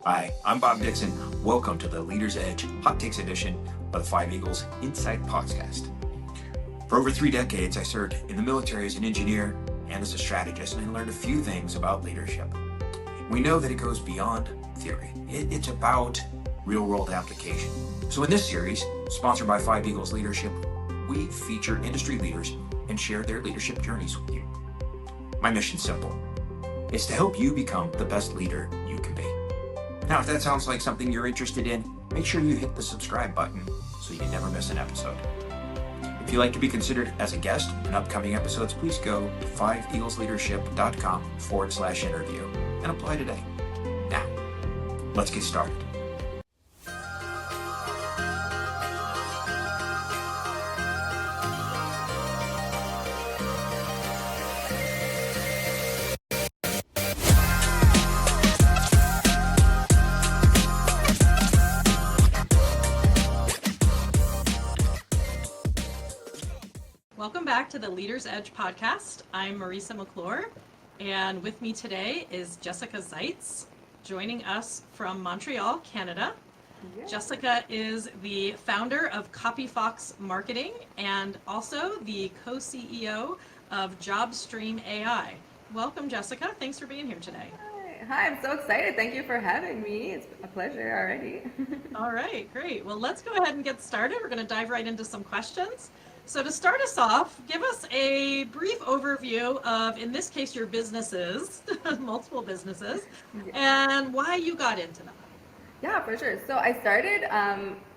Hi, I'm Bob Dixon. Welcome to the Leader's Edge Hot Takes edition of the Five Eagles Insight Podcast. For over 3 decades, I served in the military as an engineer and as a strategist, and I learned a few things about leadership. We know that it goes beyond theory. It's about real-world application. So in this series, sponsored by Five Eagles Leadership, we feature industry leaders and share their leadership journeys with you. My mission's simple. It's to help you become the best leader you can be. Now, if that sounds like something you're interested in, make sure you hit the subscribe button so you never miss an episode. If you'd like to be considered as a guest in upcoming episodes, please go to 5eaglesleadership.com/interview and apply today. Now, let's get started. Welcome back to the Leader's Edge podcast. I'm Marisa McClure, and with me today is Jessica Zeitz, joining us from Montreal, Canada. Yeah. Jessica is the founder of CopyFox Marketing and also the co-CEO of JobStream AI. Welcome, Jessica. Thanks for being here today. Hi, I'm so excited. Thank you for having me. It's a pleasure already. All right, great. Well, let's go ahead and get started. We're going to dive right into some questions. So to start us off, give us a brief overview of, in this case, your businesses, multiple businesses, and why you got into them. Yeah, for sure. So I started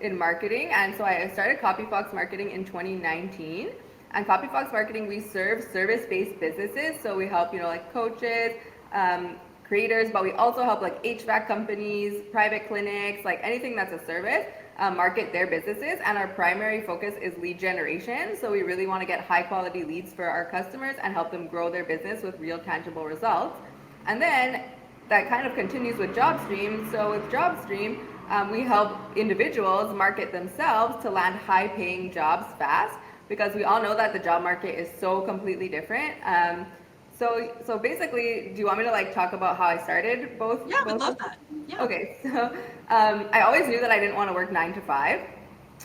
in marketing, and so I started CopyFox Marketing in 2019. And CopyFox Marketing, we serve service-based businesses. So we help, like coaches, creators, but we also help like HVAC companies, private clinics, like anything that's a service. Market their businesses, and our primary focus is lead generation. So we really want to get high quality leads for our customers and help them grow their business with real tangible results. And then that kind of continues with JobStream. So with JobStream, we help individuals market themselves to land high paying jobs fast, because we all know that the job market is so completely different. So basically, do you want me to talk about how I started both? Yeah, I would love that. Yeah. Okay, so I always knew that I didn't want to work 9 to 5.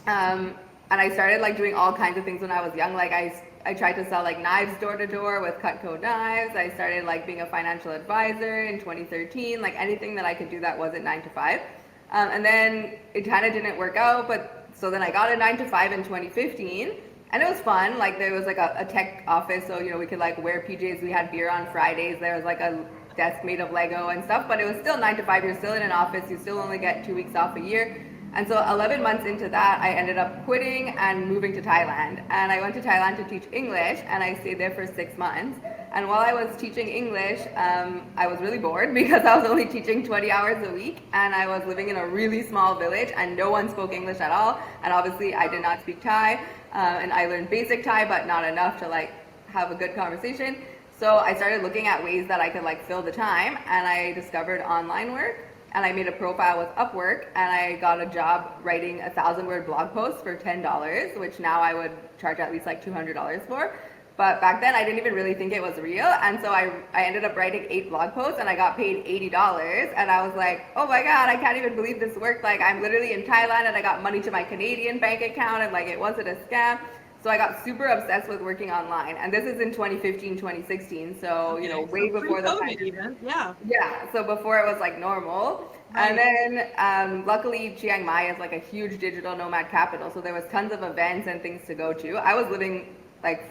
And I started doing all kinds of things when I was young. I tried to sell knives door to door with Cutco knives. I started being a financial advisor in 2013, anything that I could do that wasn't 9 to 5. And then it kind of didn't work out, so then I got a 9 to 5 in 2015. And it was fun. There was a tech office, so we could wear PJs. We had beer on Fridays. There was a desk made of Lego and stuff, but it was still 9 to 5. You're still in an office. You still only get 2 weeks off a year. And so 11 months into that, I ended up quitting and moving to Thailand. And I went to Thailand to teach English, and I stayed there for 6 months. And while I was teaching English, I was really bored because I was only teaching 20 hours a week, and I was living in a really small village, and no one spoke English at all. And obviously, I did not speak Thai, and I learned basic Thai, but not enough to have a good conversation. So I started looking at ways that I could fill the time, and I discovered online work, and I made a profile with Upwork, and I got a job writing 1,000-word blog posts for $10, which now I would charge at least $200 for. But back then I didn't even really think it was real, and so I ended up writing 8 blog posts, and I got paid $80, and I was like, oh my god, I can't even believe this worked. I'm literally in Thailand, and I got money to my Canadian bank account, and it wasn't a scam. So I got super obsessed with working online, and this is in 2015, 2016, so way before the pandemic. Yeah, so before it was normal. Right. And then luckily Chiang Mai is a huge digital nomad capital, so there was tons of events and things to go to. I was living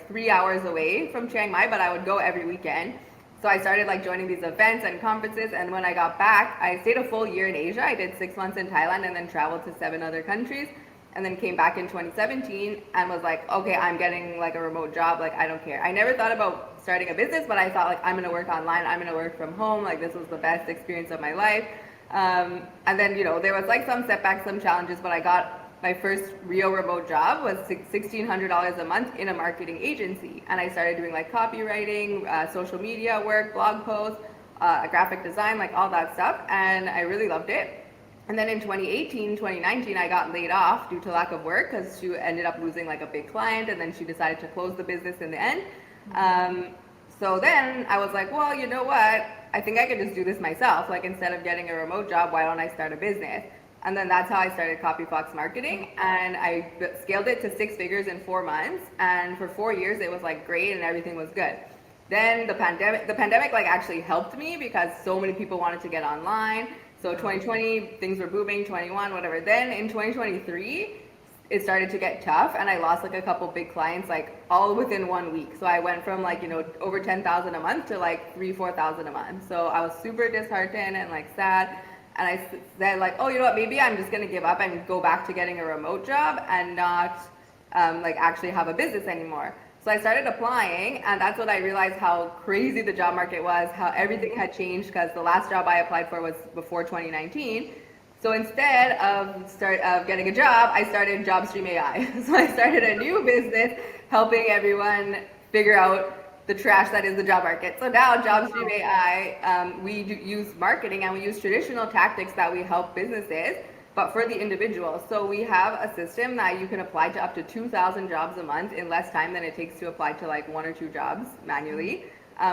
3 hours away from Chiang Mai, but I would go every weekend. So I started joining these events and conferences, and when I got back, I stayed a full year in Asia. I did 6 months in Thailand and then traveled to 7 other countries, and then came back in 2017 and was okay, I'm getting a remote job, I don't care. I never thought about starting a business, but I thought I'm gonna work online, I'm gonna work from home, this was the best experience of my life. And then there was some setbacks, some challenges, but I got my first real remote job was $1,600 a month in a marketing agency, and I started doing copywriting, social media work, blog posts, graphic design, all that stuff, and I really loved it. And then in 2018, 2019, I got laid off due to lack of work because she ended up losing a big client, and then she decided to close the business in the end. So then I was well, you know what? I think I could just do this myself. Like instead of getting a remote job, why don't I start a business? And then that's how I started Copy Fox Marketing, and I scaled it to 6 figures in 4 months. And for 4 years, it was like great and everything was good. Then the pandemic like actually helped me because so many people wanted to get online. So 2020, things were booming, 21, whatever. Then in 2023, it started to get tough, and I lost like a couple big clients like all within 1 week. So I went from like, over 10,000 a month to like 3,000-4,000 a month. So I was super disheartened and like sad. And I said like, oh, you know what, maybe I'm just gonna give up and go back to getting a remote job and not like actually have a business anymore. So I started applying, and that's when I realized how crazy the job market was, how everything had changed, because the last job I applied for was before 2019. So instead of getting a job, I started JobStream AI. So I started a new business helping everyone figure out the trash that is the job market. So now JobStream AI, we use marketing and we use traditional tactics that we help businesses, but for the individual. So we have a system that you can apply to up to 2,000 jobs a month in less time than it takes to apply to like 1 or 2 jobs manually.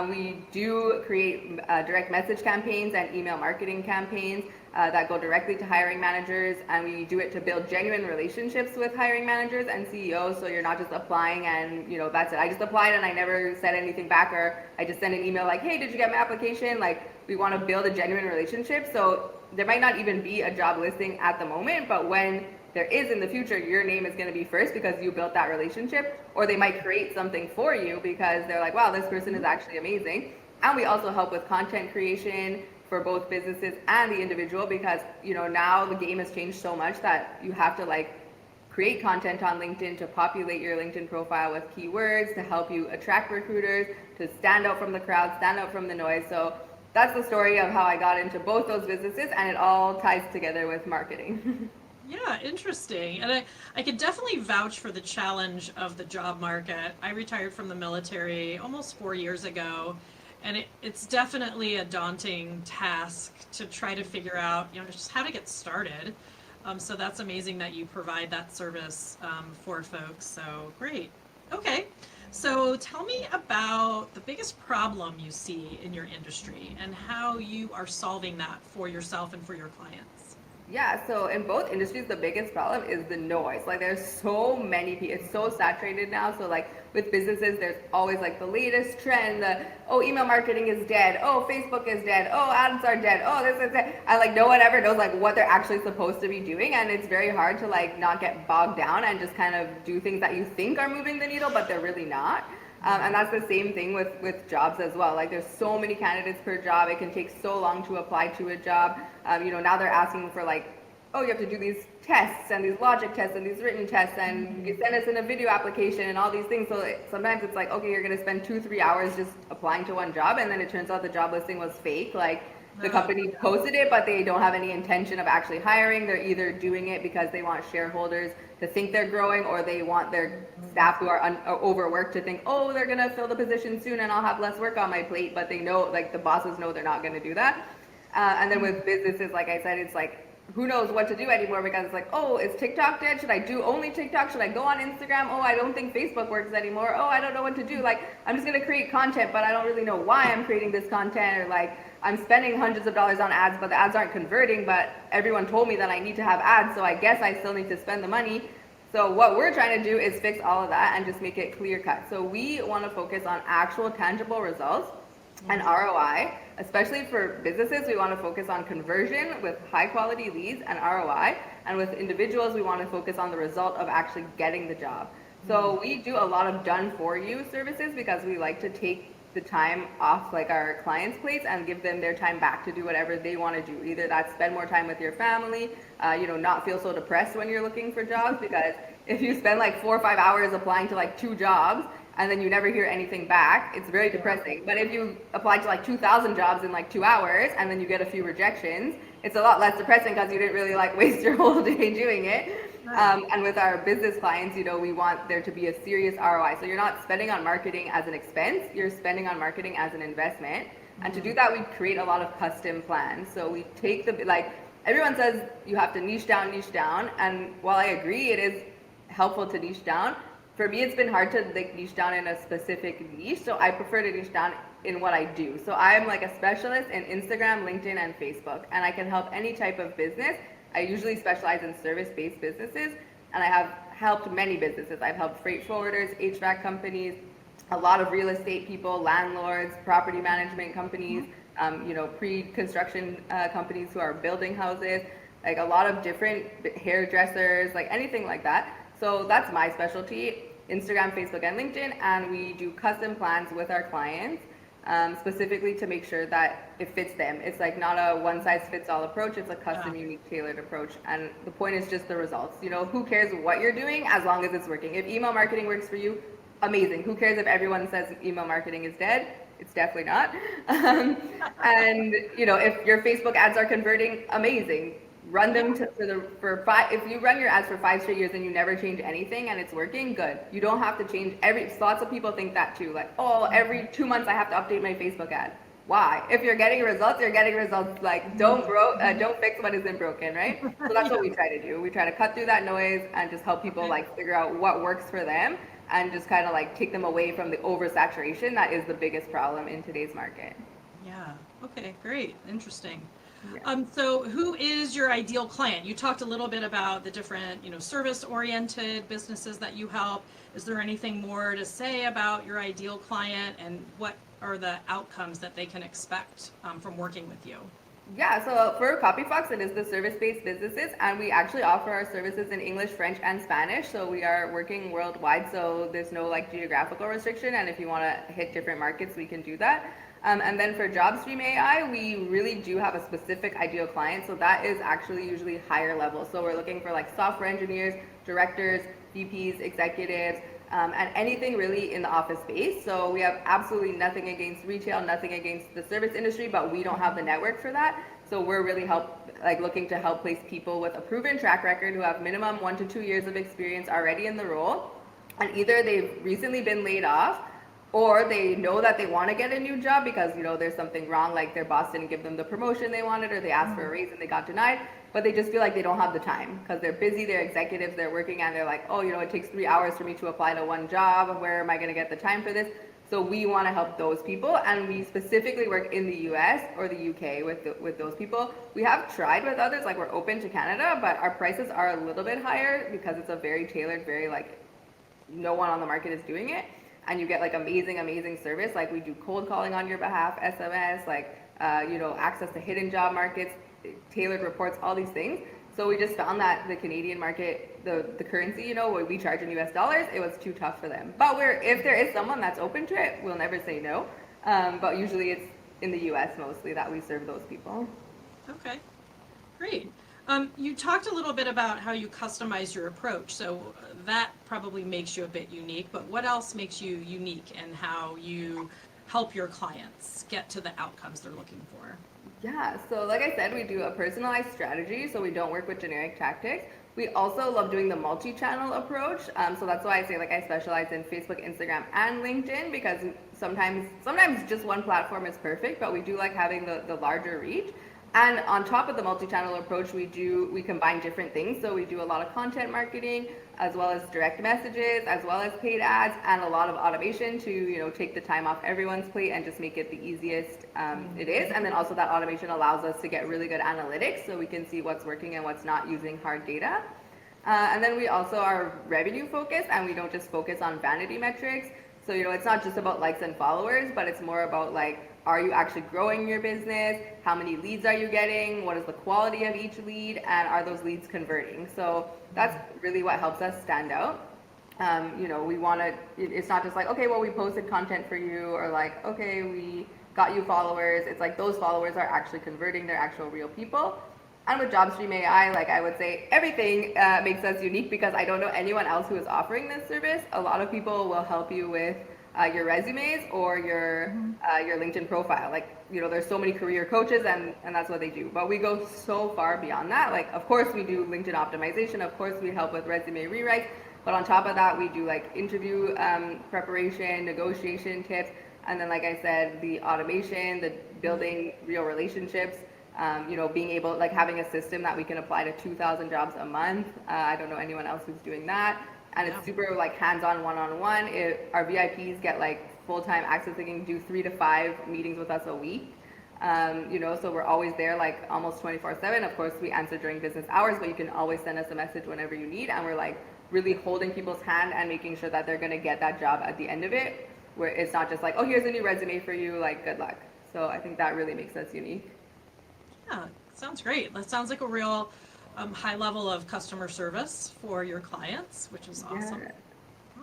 We do create direct message campaigns and email marketing campaigns that go directly to hiring managers, and we do it to build genuine relationships with hiring managers and CEOs. So you're not just applying and that's it. I just applied and I never said anything back, or I just sent an email like, hey, did you get my application? Like, we want to build a genuine relationship. So there might not even be a job listing at the moment, but when there is in the future, your name is going to be first because you built that relationship, or they might create something for you because they're like, wow, this person is actually amazing. And we also help with content creation for both businesses and the individual, because now the game has changed so much that you have to like create content on LinkedIn to populate your LinkedIn profile with keywords to help you attract recruiters, to stand out from the crowd, stand out from the noise. So that's the story of how I got into both those businesses, and it all ties together with marketing. Yeah, interesting. And I could definitely vouch for the challenge of the job market. I retired from the military almost 4 years ago, and it's definitely a daunting task to try to figure out, just how to get started. So that's amazing that you provide that service for folks. So great. Okay. So tell me about the biggest problem you see in your industry and how you are solving that for yourself and for your clients. Yeah, so in both industries, the biggest problem is the noise. Like there's so many people, it's so saturated now. So like with businesses, there's always like the latest trend, email marketing is dead. Oh, Facebook is dead. Oh, ads are dead. Oh, this is dead. And like no one ever knows like what they're actually supposed to be doing. And it's very hard to like not get bogged down and just kind of do things that you think are moving the needle, but they're really not. And that's the same thing with jobs as well. Like there's so many candidates per job. It can take so long to apply to a job. Now they're asking for like, oh, you have to do these tests and these logic tests and these written tests, and you send us in a video application and all these things. So sometimes it's like, okay, you're going to spend 2-3 hours just applying to one job, and then it turns out the job listing was fake. Like the company posted it, but they don't have any intention of actually hiring. They're either doing it because they want shareholders to think they're growing, or they want their staff who are overworked to think, oh, they're going to fill the position soon and I'll have less work on my plate. But they know, like the bosses know they're not going to do that. And then with businesses, like I said, it's like, who knows what to do anymore, because it's like, oh, is TikTok dead? Should I do only TikTok? Should I go on Instagram? Oh, I don't think Facebook works anymore. Oh, I don't know what to do. Like, I'm just going to create content, but I don't really know why I'm creating this content. Or like, I'm spending hundreds of dollars on ads, but the ads aren't converting, but everyone told me that I need to have ads, so I guess I still need to spend the money. So what we're trying to do is fix all of that and just make it clear cut. So we want to focus on actual tangible results and ROI. Especially for businesses, we want to focus on conversion with high quality leads and ROI. And with individuals, we want to focus on the result of actually getting the job. So we do a lot of done for you services because we like to take the time off like our clients' plates and give them their time back to do whatever they want to do. Either that's spend more time with your family, not feel so depressed when you're looking for jobs, because if you spend like 4 or 5 hours applying to like 2 jobs, and then you never hear anything back, it's very depressing. But if you apply to like 2,000 jobs in like 2 hours and then you get a few rejections, it's a lot less depressing because you didn't really like waste your whole day doing it. And with our business clients, we want there to be a serious ROI. So you're not spending on marketing as an expense, you're spending on marketing as an investment. And to do that, we create a lot of custom plans. So we take everyone says you have to niche down. And while I agree, it is helpful to niche down. For me, it's been hard to niche down in a specific niche, so I prefer to niche down in what I do. So I'm like a specialist in Instagram, LinkedIn, and Facebook, and I can help any type of business. I usually specialize in service-based businesses, and I have helped many businesses. I've helped freight forwarders, HVAC companies, a lot of real estate people, landlords, property management companies, pre-construction companies who are building houses, like a lot of different hairdressers, like anything like that. So that's my specialty, Instagram, Facebook, and LinkedIn, and we do custom plans with our clients, specifically to make sure that it fits them. It's like not a one-size-fits-all approach, it's a custom, unique, tailored approach, and the point is just the results. Who cares what you're doing as long as it's working? If email marketing works for you, amazing. Who cares if everyone says email marketing is dead? It's definitely not. And if your Facebook ads are converting, amazing. Run them for 5. If you run your ads for 5 straight years and you never change anything and it's working, good. You don't have to change lots of people think that too. Like, oh, every 2 months I have to update my Facebook ad. Why? If you're getting results, you're getting results. Like, don't fix what isn't broken, right? So that's what we try to do. We try to cut through that noise and just help people like figure out what works for them, and just kind of like take them away from the oversaturation that is the biggest problem in today's market. Yeah. Okay, great. Interesting. Yeah. So who is your ideal client? You talked a little bit about the different, service-oriented businesses that you help. Is there anything more to say about your ideal client, and what are the outcomes that they can expect from working with you? Yeah, so for CopyFox, it is the service-based businesses, and we actually offer our services in English, French, and Spanish. So we are working worldwide, so there's no like geographical restriction, and if you want to hit different markets, we can do that. And then for JobStream AI, we really do have a specific ideal client, so that is actually usually higher level. So we're looking for like software engineers, directors, VPs, executives, and anything really in the office space. So we have absolutely nothing against retail, nothing against the service industry, but we don't have the network for that. So we're really looking to help place people with a proven track record who have minimum 1 to 2 years of experience already in the role, and either they've recently been laid off, or they know that they want to get a new job because there's something wrong, like their boss didn't give them the promotion they wanted, or they asked for a raise and they got denied, but they just feel like they don't have the time because they're busy, they're executives, they're working, and they're like, oh, it takes 3 hours for me to apply to one job. Where am I going to get the time for this? So we want to help those people, and we specifically work in the US or the UK with those people. We have tried with others, like we're open to Canada, but our prices are a little bit higher because it's a very tailored, very like no one on the market is doing it. And you get like amazing service. Like we do cold calling on your behalf, SMS, like access to hidden job markets, tailored reports, all these things. So we just found that the Canadian market, the currency, what we charge in US dollars, it was too tough for them. But if there is someone that's open to it, we'll never say no. But usually it's in the US mostly that we serve those people. Okay, great. You talked a little bit about how you customize your approach, so that probably makes you a bit unique, but what else makes you unique in how you help your clients get to the outcomes they're looking for? Yeah, so like I said, we do a personalized strategy, so we don't work with generic tactics. We also love doing the multi-channel approach, so that's why I say like I specialize in Facebook, Instagram, and LinkedIn, because sometimes just one platform is perfect, but we do like having the larger reach. And on top of the multi-channel approach, we combine different things. So we do a lot of content marketing, as well as direct messages, as well as paid ads, and a lot of automation to take the time off everyone's plate and just make it the easiest it is. And then also that automation allows us to get really good analytics, so we can see what's working and what's not using hard data. And then we also are revenue focused, and we don't just focus on vanity metrics. So it's not just about likes and followers, but it's more about like, are you actually growing your business? How many leads are you getting? What is the quality of each lead? And are those leads converting? So that's really what helps us stand out. We want to, it's not just like, okay, well, we posted content for you, or like, okay, we got you followers. It's like those followers are actually converting, they're actual real people. And with JobStream AI, like I would say everything makes us unique, because I don't know anyone else who is offering this service. A lot of people will help you with your resumes or your LinkedIn profile. Like, there's so many career coaches, and that's what they do. But we go so far beyond that. Like, of course, we do LinkedIn optimization. Of course, we help with resume rewrites. But on top of that, we do like interview preparation, negotiation tips. And then, like I said, the automation, the building real relationships, being able, like having a system that we can apply to 2,000 jobs a month. I don't know anyone else who's doing that. And it's super like hands-on, one-on-one. Our VIPs get like full-time accessing, do 3 to 5 meetings with us a week. So we're always there like almost 24/7. Of course, we answer during business hours, but you can always send us a message whenever you need. And we're like really holding people's hand and making sure that they're going to get that job at the end of it, where it's not just like, oh, here's a new resume for you, like good luck. So I think that really makes us unique. Yeah, sounds great. That sounds like a real high level of customer service for your clients, which is awesome.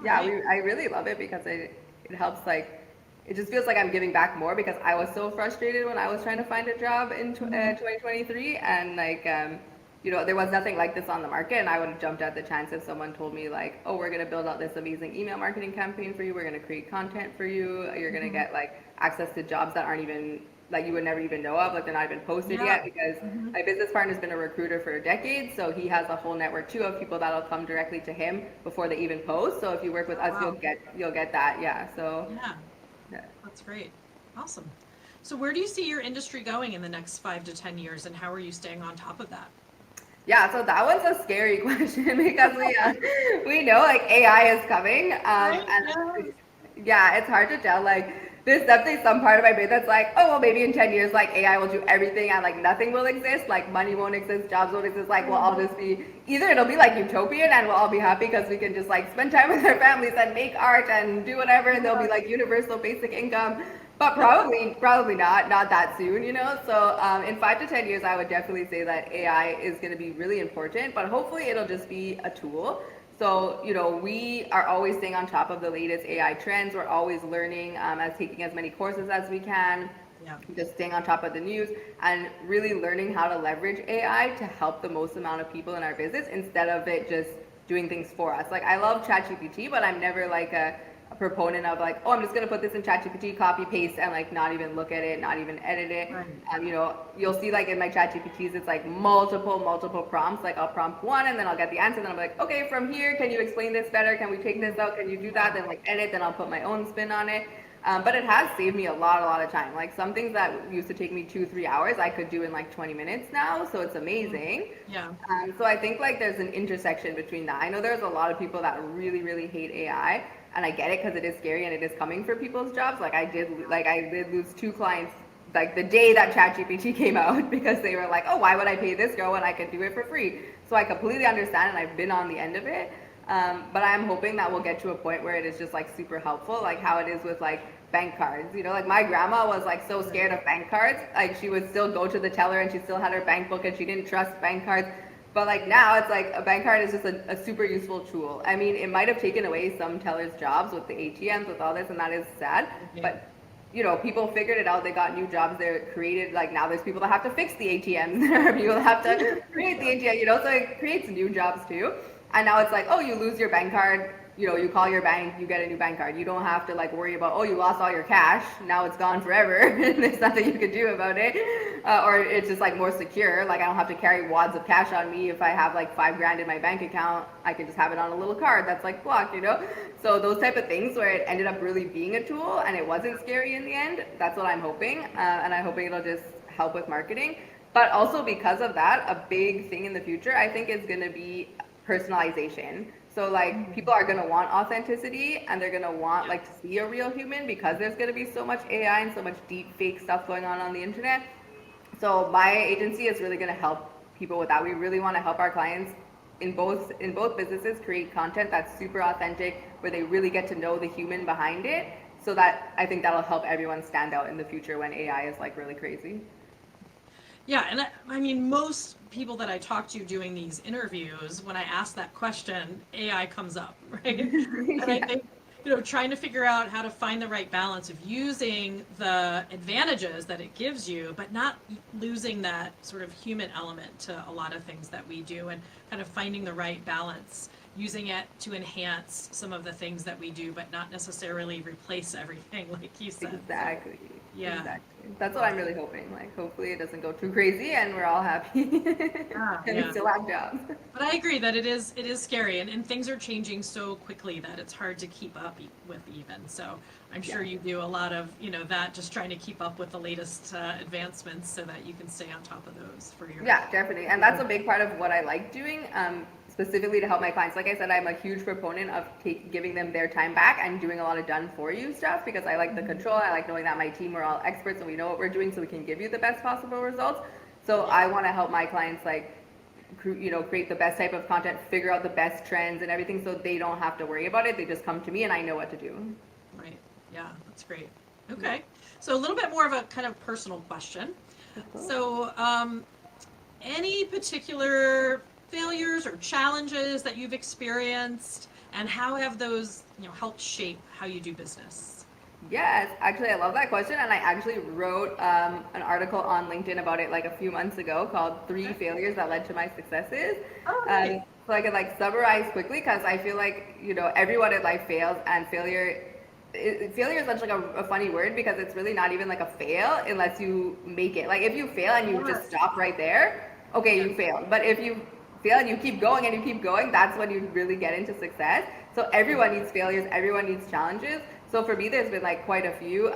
I really love it because it helps, like, it just feels like I'm giving back more, because I was so frustrated when I was trying to find a job in 2023, and like there was nothing like this on the market, and I would have jumped at the chance if someone told me like, oh, we're going to build out this amazing email marketing campaign for you, we're going to create content for you, you're going to get like access to jobs that aren't even like you would never even know of, like they're not even posted yet, because my business partner's been a recruiter for a decade, so he has a whole network too of people that'll come directly to him before they even post. So if you work with us, you'll get that. So that's great. Awesome. So where do you see your industry going in the next 5 to 10 years, and how are you staying on top of that? Yeah, so that one's a scary question because we know like AI is coming, it's hard to tell. Like, there's definitely some part of my brain that's like, oh well, maybe in 10 years like AI will do everything and like nothing will exist, like money won't exist, jobs won't exist, like we'll all just be, either it'll be like utopian and we'll all be happy because we can just like spend time with our families and make art and do whatever, and there'll be like universal basic income. But probably not that soon, So in 5 to 10 years, I would definitely say that AI is going to be really important, but hopefully it'll just be a tool. So, we are always staying on top of the latest AI trends. We're always learning, as taking as many courses as we can, just staying on top of the news and really learning how to leverage AI to help the most amount of people in our business instead of it just doing things for us. Like, I love ChatGPT, but I'm never like a proponent of like, oh, I'm just going to put this in ChatGPT, copy, paste, and like not even look at it, not even edit it. Right. You'll see like in my ChatGPTs, it's like multiple prompts. Like I'll prompt one and then I'll get the answer. Then I'm like, okay, from here, can you explain this better? Can we take this out? Can you do that? Then like edit, then I'll put my own spin on it. But it has saved me a lot of time. Like some things that used to take me 2-3 hours, I could do in like 20 minutes now. So it's amazing. Yeah. So I think like there's an intersection between that. I know there's a lot of people that really hate AI. And I get it because it is scary and it is coming for people's jobs. Like I did lose 2 clients like the day that ChatGPT came out because they were like, oh, why would I pay this girl when I could do it for free? So I completely understand, and I've been on the end of it. But I'm hoping that we'll get to a point where it is just like super helpful, like how it is with like bank cards. Like my grandma was like so scared of bank cards. Like she would still go to the teller and she still had her bank book and she didn't trust bank cards. But like now it's like a bank card is just a super useful tool. I mean, it might have taken away some tellers' jobs with the ATMs, with all this, and that is sad. But people figured it out. They got new jobs. They're created, like now there's people that have to fix the ATMs. There are people that have to create the ATM, so it creates new jobs too. And now it's like, oh, you lose your bank card, you call your bank, you get a new bank card. You don't have to like worry about, oh, you lost all your cash, now it's gone forever, and there's nothing you can do about it. Or it's just like more secure. Like I don't have to carry wads of cash on me. If I have like $5,000 in my bank account, I can just have it on a little card that's like blocked, So those type of things where it ended up really being a tool and it wasn't scary in the end. That's what I'm hoping, and I'm hoping it'll just help with marketing. But also because of that, a big thing in the future I think is going to be personalization. So like people are going to want authenticity, and they're going to want like to see a real human, because there's going to be so much AI and so much deep fake stuff going on the internet. So my agency is really going to help people with that. We really want to help our clients in both businesses create content that's super authentic, where they really get to know the human behind it. So that I think that'll help everyone stand out in the future when AI is like really crazy. Yeah, and I mean, most people that I talk to doing these interviews, when I ask that question, AI comes up, right? And I think, trying to figure out how to find the right balance of using the advantages that it gives you, but not losing that sort of human element to a lot of things that we do, and kind of finding the right balance, using it to enhance some of the things that we do, but not necessarily replace everything, like you said. Exactly. Yeah. Exactly. That's what I'm really hoping. Like, hopefully it doesn't go too crazy and we're all happy and we still have jobs. But I agree that it is scary, and things are changing so quickly that it's hard to keep up with even. So I'm sure you do a lot of, that, just trying to keep up with the latest advancements so that you can stay on top of those for your. Yeah, definitely. And that's a big part of what I like doing. specifically to help my clients. Like I said, I'm a huge proponent of giving them their time back and doing a lot of done for you stuff, because I like the control. I like knowing that my team, we're all experts and we know what we're doing, so we can give you the best possible results. So I want to help my clients like, you know, create the best type of content, figure out the best trends and everything, so they don't have to worry about it. They just come to me and I know what to do. Right. Yeah, that's great. Okay. So a little bit more of a kind of personal question. So, any particular failures or challenges that you've experienced, and how have those, you know, helped shape how you do business? Yes, actually, I love that question, and I actually wrote an article on LinkedIn about it like a few months ago called 3 Failures That Led to My Successes. Oh, right. So I could like summarize quickly, because I feel like, you know, everyone in life fails, and failure is such like a funny word, because it's really not even like a fail unless you make it. Like if you fail and you just stop right there, okay, you failed. But if you fail and you keep going and you keep going, that's when you really get into success. So everyone needs failures, everyone needs challenges. So for me, there's been like quite a few.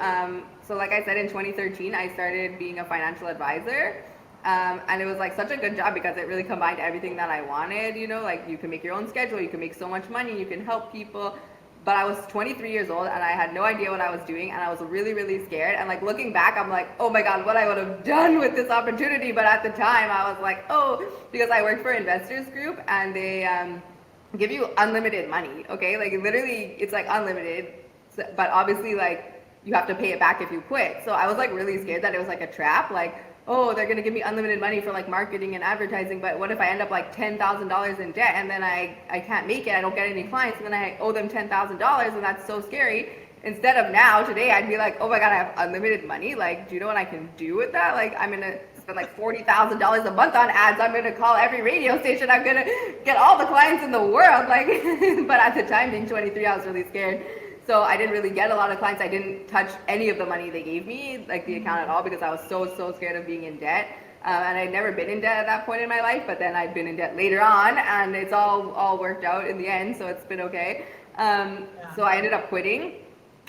So like I said, in 2013, I started being a financial advisor. And it was like such a good job, because it really combined everything that I wanted. You know, like you can make your own schedule, you can make so much money, you can help people. But I was 23 years old and I had no idea what I was doing, and I was really, really scared. And like looking back, I'm like, oh my God, what I would have done with this opportunity. But at the time I was like, oh, because I worked for Investors Group, and they give you unlimited money. Okay, like literally it's like unlimited, but obviously like you have to pay it back if you quit. So I was like really scared that it was like a trap, like, oh, they're gonna give me unlimited money for like marketing and advertising, but what if I end up like $10,000 in debt, and then I can't make it, I don't get any clients, and then I owe them $10,000, and that's so scary. Instead of now, today, I'd be like, oh my God, I have unlimited money. Like, do you know what I can do with that? Like, I'm gonna spend like $40,000 a month on ads. I'm gonna call every radio station. I'm gonna get all the clients in the world. Like, but at the time, being 23, I was really scared. So I didn't really get a lot of clients. I didn't touch any of the money they gave me, like the account at all, because I was so scared of being in debt. And I'd never been in debt at that point in my life, but then I'd been in debt later on, and it's all worked out in the end, so it's been okay. So I ended up quitting.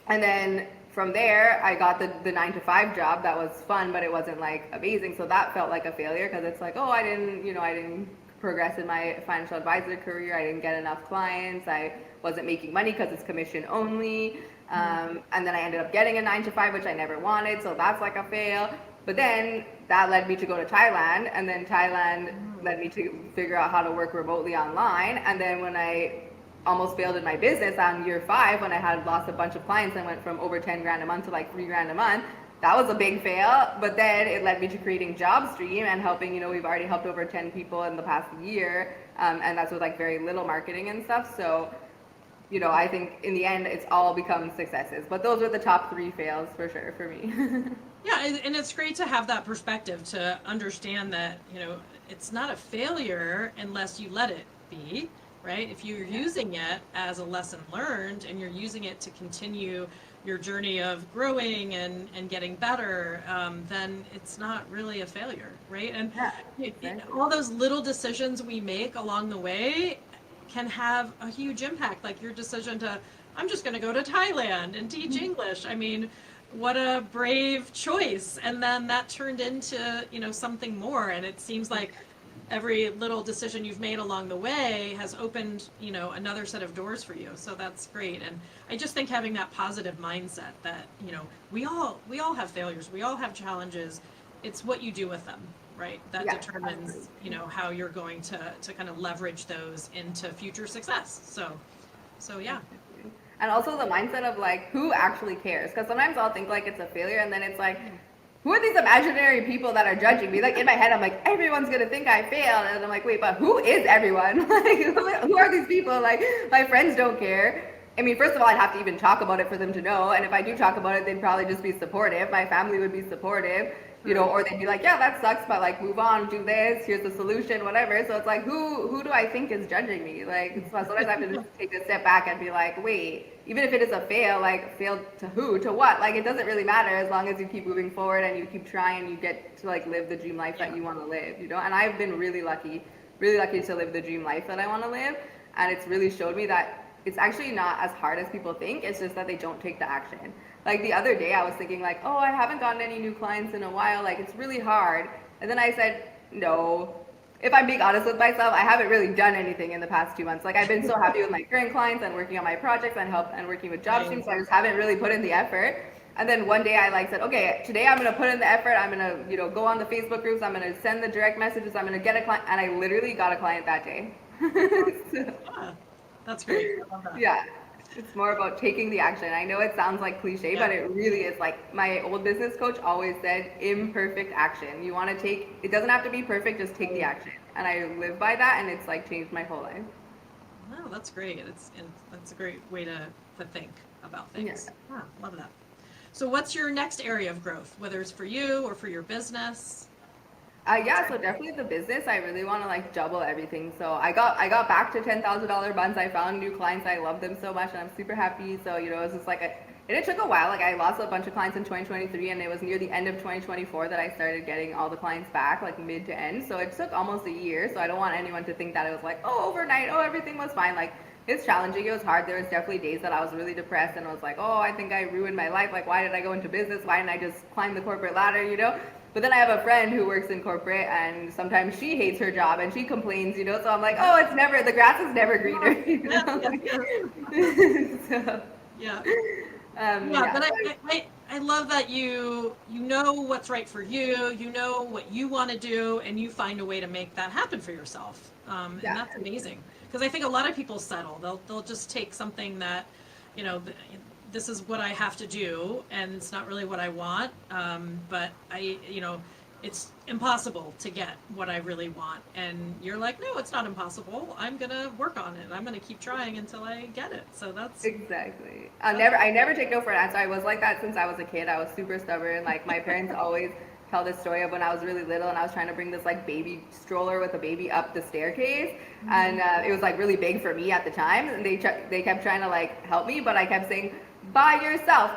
And then from there, I got the 9-to-5 job. That was fun, but it wasn't like amazing. So that felt like a failure, because it's like, oh, I didn't progress in my financial advisor career. I didn't get enough clients. I wasn't making money because it's commission only. And then I ended up getting a 9-to-5, which I never wanted. So that's like a fail. But then that led me to go to Thailand. And then Thailand led me to figure out how to work remotely online. And then when I almost failed in my business on year 5, when I had lost a bunch of clients and went from over 10 grand a month to like 3 grand a month, that was a big fail. But then it led me to creating JobStream and helping, you know, we've already helped over 10 people in the past year. And that's with like very little marketing and stuff. So, you know, I think in the end, it's all become successes. But those are the top 3 fails for sure for me. Yeah, and it's great to have that perspective, to understand that, you know, it's not a failure unless you let it be, right? If you're using it as a lesson learned, and you're using it to continue your journey of growing and getting better, then it's not really a failure, right? And all those little decisions we make along the way can have a huge impact, like your decision to, I'm just going to go to Thailand and teach English. I mean, what a brave choice. And then that turned into, you know, something more. And it seems like every little decision you've made along the way has opened, you know, another set of doors for you. So that's great. And I just think having that positive mindset that, you know, we all have failures, we all have challenges. It's what you do with them, right? That determines, absolutely, you know, how you're going to kind of leverage those into future success. So yeah. And also the mindset of like, who actually cares? Because sometimes I'll think like it's a failure, and then it's like, who are these imaginary people that are judging me? Like in my head, I'm like, everyone's gonna think I failed, and I'm like, wait, but who is everyone? Like, who are these people? Like, my friends don't care. I mean, first of all, I'd have to even talk about it for them to know, and if I do talk about it, they'd probably just be supportive. My family would be supportive, you know, or they'd be like, yeah, that sucks, but like, move on, do this, here's the solution, whatever. So it's like, who do I think is judging me? Like, so sometimes I have to just take a step back and be like, wait, even if it is a fail, like, fail to who, to what? Like, it doesn't really matter as long as you keep moving forward and you keep trying, you get to like live the dream life that you want to live, you know? And I've been really lucky to live the dream life that I want to live. And it's really showed me that it's actually not as hard as people think. It's just that they don't take the action. Like the other day I was thinking like, oh, I haven't gotten any new clients in a while. Like, it's really hard. And then I said, no, if I'm being honest with myself, I haven't really done anything in the past 2 months. Like I've been so happy with my current clients and working on my projects and working with job streams. So I just haven't really put in the effort. And then one day I like said, okay, today I'm gonna put in the effort. I'm gonna, go on the Facebook groups. I'm gonna send the direct messages. I'm gonna get a client, and I literally got a client that day. Yeah, that's great. I love that. Yeah, it's more about taking the action. I know it sounds like cliche, but it really is. Like my old business coach always said, imperfect action. You want to take, it doesn't have to be perfect, just take the action. And I live by that, and it's like changed my whole life. No, that's great. That's a great way to think about things. Yeah. Love that. So what's your next area of growth, whether it's for you or for your business? Yeah, so definitely the business. I really want to like double everything. So I got back to $10,000 months. I found new clients. I love them so much, and I'm super happy. So it's just like and it took a while. Like I lost a bunch of clients in 2023, and it was near the end of 2024 that I started getting all the clients back, like mid to end. So it took almost a year. So I don't want anyone to think that it was like, oh, overnight, oh, everything was fine. Like it's challenging. It was hard. There was definitely days that I was really depressed and was like, oh, I think I ruined my life. Like why did I go into business? Why didn't I just climb the corporate ladder? But then I have a friend who works in corporate, and sometimes she hates her job and she complains, so I'm like, oh, the grass is never greener. So, Yeah. but I love that you know what's right for you, you know what you want to do, and you find a way to make that happen for yourself. And that's amazing. Because I think a lot of people settle. They'll just take something that, this is what I have to do, and it's not really what I want. But it's impossible to get what I really want. And you're like, no, it's not impossible. I'm gonna work on it. I'm gonna keep trying until I get it. So that's exactly. I never take no for an answer. I was like that since I was a kid. I was super stubborn. Like my parents always tell this story of when I was really little and I was trying to bring this like baby stroller with a baby up the staircase, and it was like really big for me at the time. And they kept trying to like help me, but I kept saying, by yourself,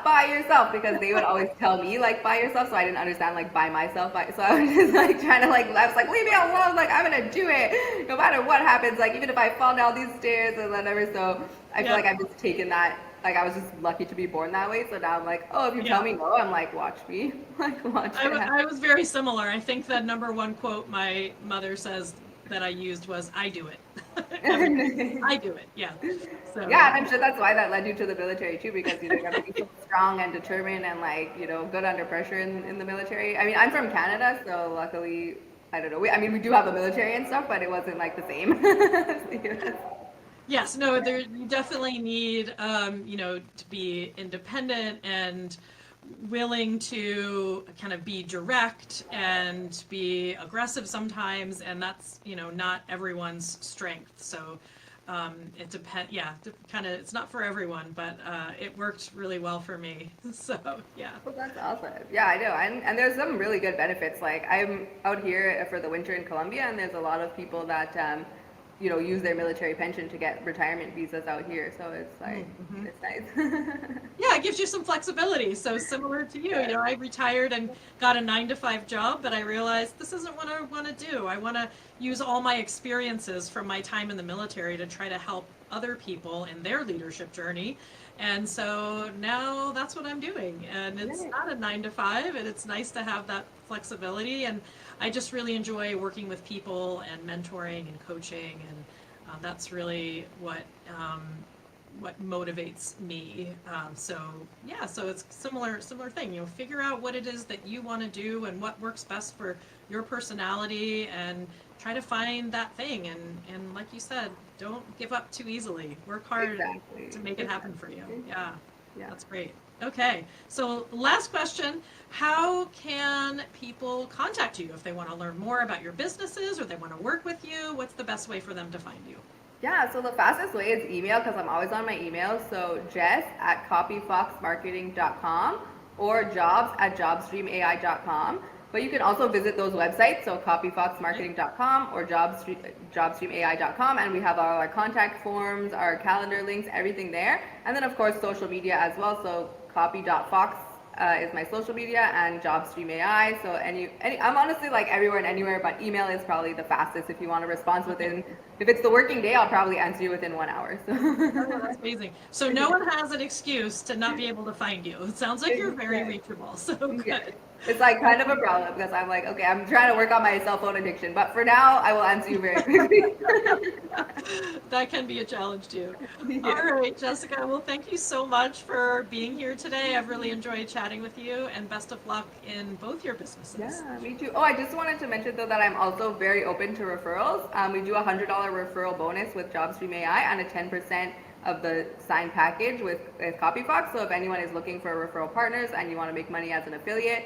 because they would always tell me like by yourself, so I didn't understand like by myself. So I was just like trying to I was like, leave me alone, like I'm gonna do it no matter what happens, like even if I fall down these stairs and whatever. So I feel like I've just taken that, like I was just lucky to be born that way. So now I'm like, oh, if you tell me no, I'm like, watch me, like watch it happen. I was very similar. I think the number one quote my mother says that I used was, I do it. I do it, yeah. So, yeah, and I'm sure that's why that led you to the military too, because you have to be so strong and determined and like, good under pressure in the military. I mean, I'm from Canada, so luckily, I don't know. We do have a military and stuff, but it wasn't like the same as the US. Yes, no, you definitely need, to be independent and willing to kind of be direct and be aggressive sometimes, and that's not everyone's strength. So it depends. Yeah, it's not for everyone, but it worked really well for me. So yeah. Well, that's awesome. Yeah, I know, and there's some really good benefits. Like I'm out here for the winter in Colombia, and there's a lot of people that use their military pension to get retirement visas out here. So it's like, it's nice. Yeah, it gives you some flexibility. So similar to you, I retired and got a 9-to-5 job, but I realized this isn't what I want to do. I want to use all my experiences from my time in the military to try to help other people in their leadership journey. And so now that's what I'm doing. And it's not a 9-to-5, and it's nice to have that flexibility. And I just really enjoy working with people and mentoring and coaching, and that's really what motivates me. So it's similar thing. Figure out what it is that you want to do and what works best for your personality, and try to find that thing. And like you said, don't give up too easily. Work hard to make it happen for you. Yeah, that's great. Okay, so last question. How can people contact you if they want to learn more about your businesses or they want to work with you? What's the best way for them to find you? Yeah, so the fastest way is email, because I'm always on my email. So jess@copyfoxmarketing.com or jobs@jobstreamai.com. But you can also visit those websites, so copyfoxmarketing.com or jobstreamai.com, and we have all our contact forms, our calendar links, everything there. And then of course social media as well, so copy.fox is my social media, and JobStreamAI. So I'm honestly like everywhere and anywhere, but email is probably the fastest if you want a response within, if it's the working day, I'll probably answer you within 1 hour. So. Oh, that's amazing. So no one has an excuse to not be able to find you. It sounds like you're very reachable. So good. It's like kind of a problem because I'm like, okay, I'm trying to work on my cell phone addiction, but for now, I will answer you very quickly. That can be a challenge too. All Yeah. right, Jessica. Well, thank you so much for being here today. I've really enjoyed chatting with you, and best of luck in both your businesses. Yeah, me too. Oh, I just wanted to mention though that I'm also very open to referrals. We do a $100 referral bonus with JobStream AI and a 10% of the signed package with Copyfox. So if anyone is looking for referral partners and you want to make money as an affiliate,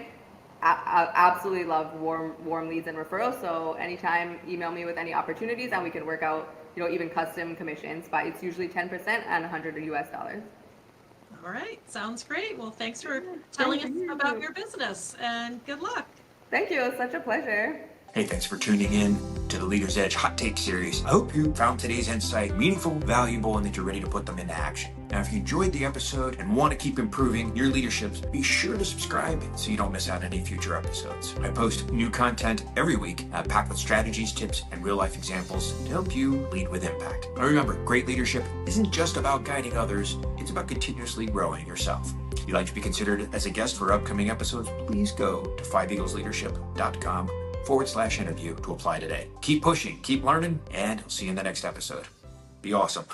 I absolutely love warm leads and referrals. So anytime, email me with any opportunities and we can work out, even custom commissions. But it's usually 10% and $100. All right, sounds great. Well, thanks for telling Thank us you. about your business, and good luck. Thank you. It was such a pleasure. Hey, thanks for tuning in to the Leader's Edge Hot Take Series. I hope you found today's insight meaningful, valuable, and that you're ready to put them into action. Now, if you enjoyed the episode and want to keep improving your leaderships, be sure to subscribe so you don't miss out on any future episodes. I post new content every week, packed with strategies, tips, and real-life examples to help you lead with impact. And remember, great leadership isn't just about guiding others, it's about continuously growing yourself. If you'd like to be considered as a guest for upcoming episodes, please go to 5eaglesleadership.com/interview to apply today. Keep pushing, keep learning, and I'll see you in the next episode. Be awesome.